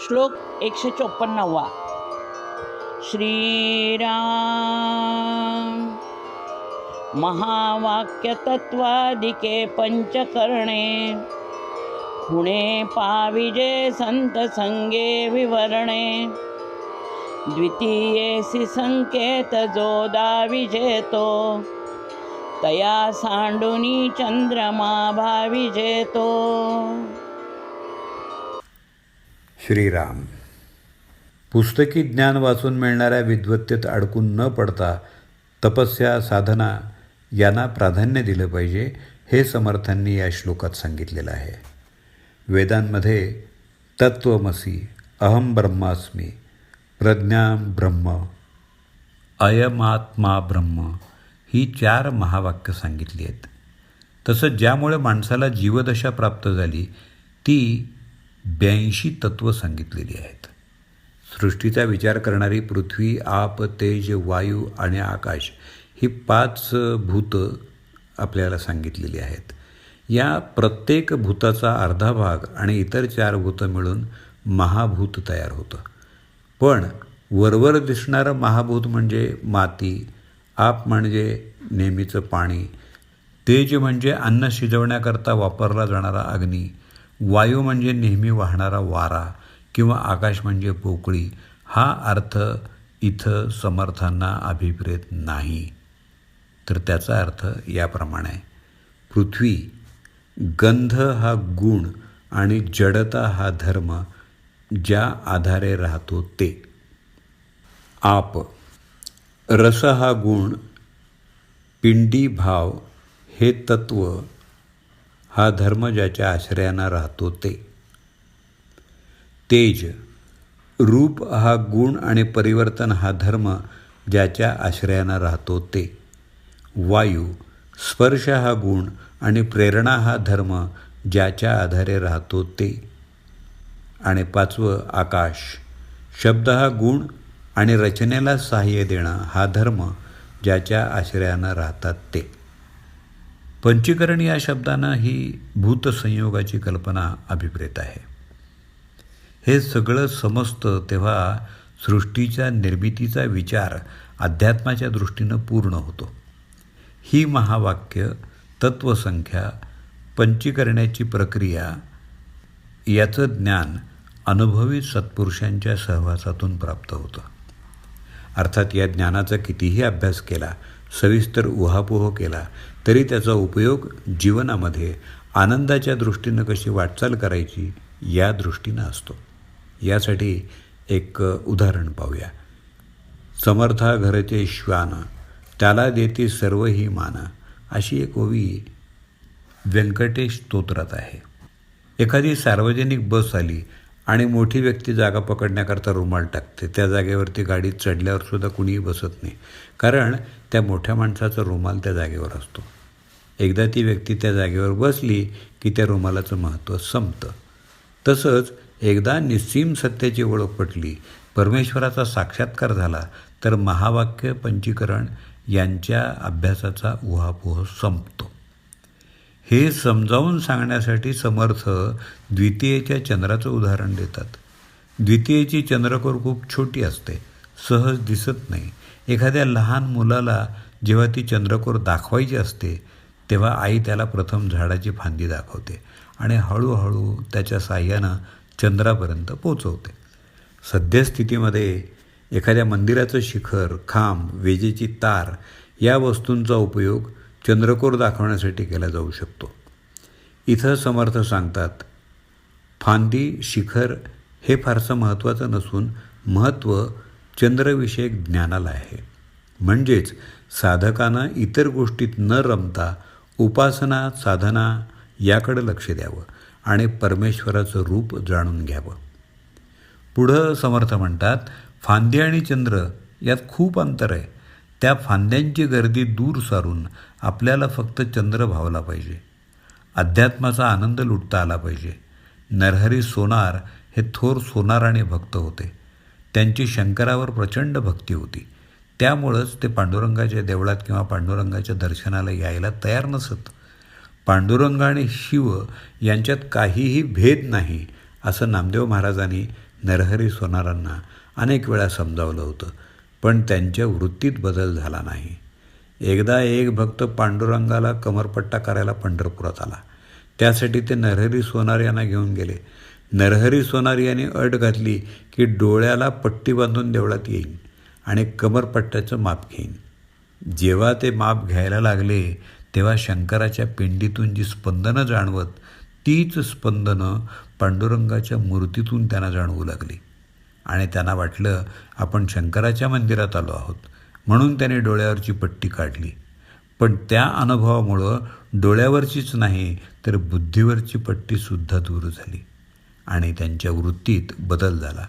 श्लोक 154. श्रीराम महावाक्यतत्वादिके पंचकर्णे खुणे पाविजे संत संगे विवरणे द्वितीयेसि संकेत जोदा विजेतो तया सांडुनी चंद्रमा भाविजेतो. श्रीराम. पुस्तकी ज्ञान वाचून मिळणाऱ्या विद्वत्तेत अडकून न पडता तपस्या, साधना यांना प्राधान्य दिलं पाहिजे, हे समर्थांनी या श्लोकात सांगितलेलं आहे. वेदांमध्ये तत्त्वमसी, अहम ब्रह्मास्मी, प्रज्ञां ब्रह्म, अयमात्मा ब्रह्म ही 4 महावाक्य सांगितली आहेत. तसंच ज्यामुळे माणसाला जीवदशा प्राप्त झाली ती 82 तत्त्व सांगितलेली आहेत. सृष्टीचा विचार करणारी पृथ्वी, आप, तेज, वायू आणि आकाश ही 5 भूतं आपल्याला सांगितलेली आहेत. या प्रत्येक भूताचा अर्धा भाग आणि इतर 4 भूतं मिळून महाभूत तयार होतं. पण वरवर दिसणारं महाभूत म्हणजे माती, आप म्हणजे नेहमीचं पाणी, तेज म्हणजे अन्न शिजवण्याकरता वापरला जाणारा अग्नी, वायू म्हणजे नेहमी वाहणारा वारा किंवा आकाश म्हणजे पोकळी. हा अर्थ इथं समर्थांना अभिप्रेत नाही. तर त्याचा अर्थ याप्रमाणे आहे. पृथ्वी, गंध हा गुण आणि जडता हा धर्म ज्या आधारे राहतो ते. आप, रस हा गुण, पिंडी भाव हे तत्व हा धर्म ज्याच्या आश्रयानं राहतो ते. तेज, रूप हा गुण आणि परिवर्तन हा धर्म ज्याच्या आश्रयानं राहतो ते. वायू, स्पर्श हा गुण आणि प्रेरणा हा धर्म ज्याच्या आधारे राहतो ते. आणि 5वं आकाश, शब्द हा गुण आणि रचनेला सहाय्य देणं हा धर्म ज्याच्या आश्रयानं राहतात ते. पंचीकरण या शब्दानं ही भूतसंयोगाची कल्पना अभिप्रेत आहे. हे सगळं समजतं तेव्हा सृष्टीच्या निर्मितीचा विचार अध्यात्माच्या दृष्टीनं पूर्ण होतो. ही महावाक्य, तत्वसंख्या, पंचीकरणाची प्रक्रिया याचं ज्ञान अनुभवी सत्पुरुषांच्या सहवासातून प्राप्त होतं. अर्थात या ज्ञानाचा कितीही अभ्यास केला, सविस्तर उहापोह केला तरी त्याचा उपयोग जीवनामध्ये आनंदाच्या दृष्टीनं कशी वाटचाल करायची या दृष्टीनं असतो. यासाठी एक उदाहरण पाहूया. समर्था घरचे श्वान, त्याला देती सर्व ही मान, अशी एक ओवी व्यंकटेश स्तोत्रात आहे. एखादी सार्वजनिक बस आली आणि मोठी व्यक्ती जागा पकडण्याकरता रुमाल टाकते. त्या जागेवरती गाडीत चढल्यावर सुद्धा कुणीही बसत नाही, कारण त्या मोठ्या माणसाचा रुमाल त्या जागेवर असतो. एकदा ती व्यक्ती त्या जागेवर बसली की त्या रुमालाचं महत्त्व संपतं. तसंच एकदा निस्सीम सत्याची ओळख पटली, परमेश्वराचा साक्षात्कार झाला तर महावाक्य, पंचीकरण यांच्या अभ्यासाचा उहापोह संपतो. हे समजावून सांगण्यासाठी समर्थ द्वितीयेच्या चंद्राचं उदाहरण देतात. द्वितीयेची चंद्रकोर खूप छोटी असते, सहज दिसत नाही. एखाद्या लहान मुलाला जेव्हा ती चंद्रकोर दाखवायची असते तेव्हा आई त्याला प्रथम झाडाची फांदी दाखवते आणि हळूहळू त्याच्या साह्यानं चंद्रापर्यंत पोचवते. सद्यस्थितीमध्ये एखाद्या मंदिराचं शिखर, खांब, विजेची तार या वस्तूंचा उपयोग चंद्रकोर दाखवण्यासाठी केला जाऊ शकतो. इथं समर्थ सांगतात, फांदी, शिखर हे फारसं महत्त्वाचं नसून महत्त्व चंद्रविषयक ज्ञानाला आहे. म्हणजेच साधकानं इतर गोष्टीत न रमता उपासना, साधना याकडे लक्ष द्यावं आणि परमेश्वराचं रूप जाणून घ्यावं. पुढं समर्थ म्हणतात, फांदी आणि चंद्र यात खूप अंतर आहे. त्या फांद्यांची गर्दी दूर सारून आपल्याला फक्त चंद्र भावला पाहिजे. अध्यात्माचा आनंद लुटता आला पाहिजे. नरहरी सोनार हे थोर सोनाराने भक्त होते. त्यांची शंकरावर प्रचंड भक्ती होती. त्यामुळंच ते पांडुरंगाच्या देवळात किंवा पांडुरंगाच्या दर्शनाला यायला तयार नसत. पांडुरंग आणि शिव यांच्यात काहीही भेद नाही असं नामदेव महाराजांनी नरहरी सोनारांना अनेक वेळा समजावलं होतं, पण त्यांच्या वृत्तीत बदल झाला नाही. एकदा एक भक्त पांडुरंगाला कमरपट्टा करायला पंढरपुरात आला. त्यासाठी ते नरहरी सोनार यांना घेऊन गेले. नरहरी सोनार यांनी अट घातली की डोळ्याला पट्टी बांधून देवळात येईन आणि कमरपट्ट्याचं माप घेईन. जेव्हा ते माप घ्यायला लागले तेव्हा शंकराच्या पिंडीतून जी स्पंदनं जाणवत तीच स्पंदनं पांडुरंगाच्या मूर्तीतून त्यांना जाणवू लागली आणि त्यांना वाटलं आपण शंकराच्या मंदिरात आलो आहोत, म्हणून त्याने डोळ्यावरची पट्टी काढली. पण त्या अनुभवामुळं डोळ्यावरचीच नाही तर बुद्धीवरची पट्टीसुद्धा दूर झाली आणि त्यांच्या वृत्तीत बदल झाला.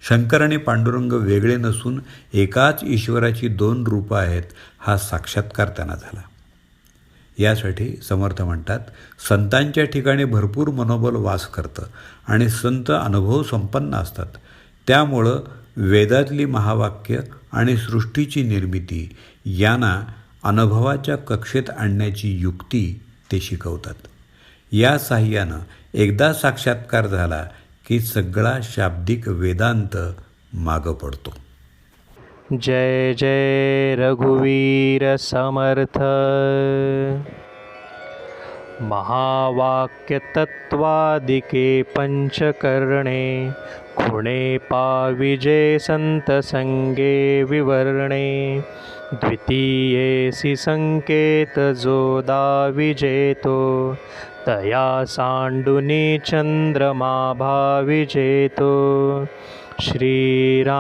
शंकर आणि पांडुरंग वेगळे नसून एकाच ईश्वराची 2 रूपं आहेत हा साक्षात्कार त्यांना झाला. यासाठी समर्थ म्हणतात, संतांच्या ठिकाणी भरपूर मनोबल वास करतं आणि संत अनुभव संपन्न असतात. त्यामुळं वेदातली महावाक्य आणि सृष्टीची निर्मिती यांना अनुभवाच्या कक्षेत आणण्याची युक्ती ते शिकवतात. या साह्यानं एकदा साक्षात्कार झाला की सगळा शाब्दिक वेदांत मागं पडतो. जय जय रघुवीर समर्थ. महावाक्य तत्वादिके पंचकर्णे खुणे पाविजे संत संगे विवर्णे. द्वितीयेसि संकेत जो दाविजेतो तया सांडुनी चंद्रमा भाविजेतो. श्रीराम.